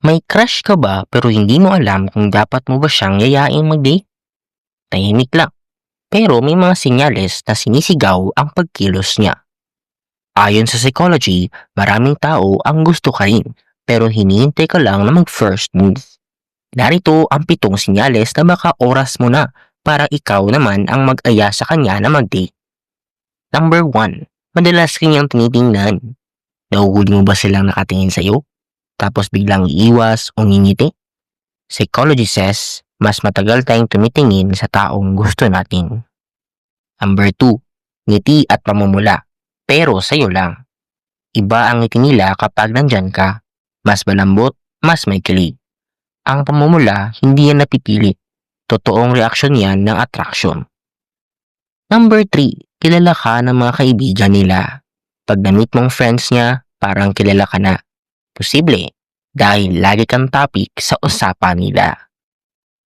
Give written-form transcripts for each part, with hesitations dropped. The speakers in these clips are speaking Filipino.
May crush ka ba pero hindi mo alam kung dapat mo ba siyang yayain mag-date? Tahimik lang. Pero may mga senyales na sinisigaw ang pagkilos niya. Ayon sa psychology, maraming tao ang gusto ka rin pero hinihintay ka lang na mag-first move. Narito ang 7 senyales na baka oras mo na para ikaw naman ang mag-aya sa kanya na mag-date. Number 1. Madalas kanyang tinitingnan. Nahuhuli mo ba silang nakatingin sa'yo? Tapos biglang iiwas o ngingiti? Psychology says, mas matagal tayong tumitingin sa taong gusto natin. Number 2. Ngiti at pamumula, pero sa'yo lang. Iba ang ngiti nila kapag nandyan ka. Mas malambot, mas may kilig. Ang pamumula, hindi yan napipilit. Totoong reaksyon yan ng attraction. Number 3. Kilala ka ng mga kaibigan nila. Pag na-meet mong friends niya, parang kilala ka na. Posible, dahil lagi kang topic sa usapan nila.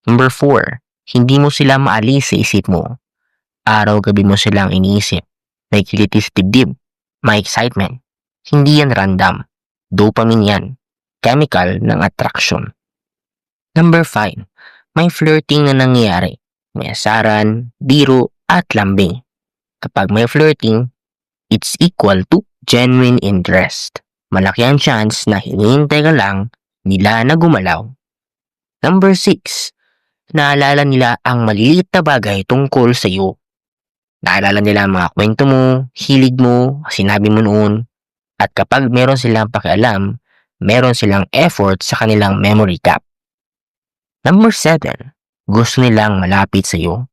Number 4. Hindi mo sila maalis sa isip mo. Araw-gabi mo silang iniisip. May kiliti sa dibdib. May excitement. Hindi yan random. Dopamine yan. Chemical ng attraction. Number 5. May flirting na nangyayari. May asaran, biro, at lambing. Kapag may flirting, it's equal to genuine interest. Malaki ang chance na hinihintay ka lang nila na gumalaw. Number 6. Naalala nila ang maliliit na bagay tungkol sa iyo. Naalala nila ang mga kwento mo, hilig mo, sinabi mo noon. At kapag meron silang pakialam, meron silang effort sa kanilang memory cap. Number 7. Gusto nilang malapit sa iyo.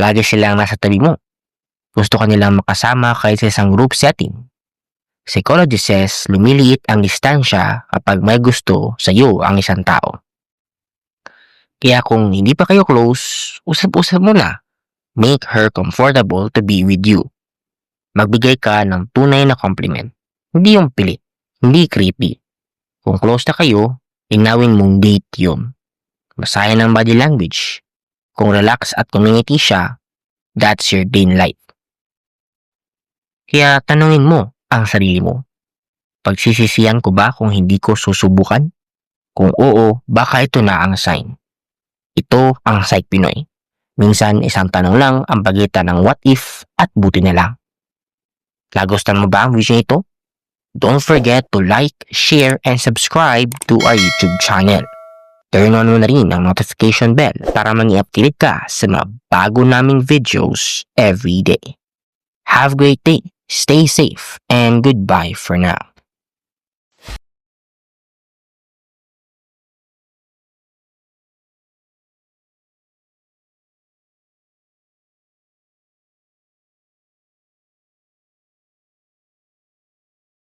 Lagi silang nasa tabi mo. Gusto ka nilang makasama kahit sa isang group setting. Psychology says lumiliit ang distansya kapag may gusto sa iyo ang isang tao. Kaya kung hindi pa kayo close, usap-usap mo na. Make her comfortable to be with you. Magbigay ka ng tunay na compliment. Hindi yung pilit, hindi creepy. Kung close na kayo, linawin mong date yun. Basahin ang body language. Kung relax at community siya, that's your day life. Kaya tanungin mo ang sarili mo. Pagsisisihan ko ba kung hindi ko susubukan? Kung oo, baka ito na ang sign. Ito ang Psych Pinoy. Minsan isang tanong lang ang pagitan ng what if at buti na lang. Nagustuhan mo ba ang video ito? Don't forget to like, share, and subscribe to our YouTube channel. Turn on mo na rin ang notification bell para mag-i-update ka sa mga bago naming videos every day. Have a great day, stay safe, and goodbye for now.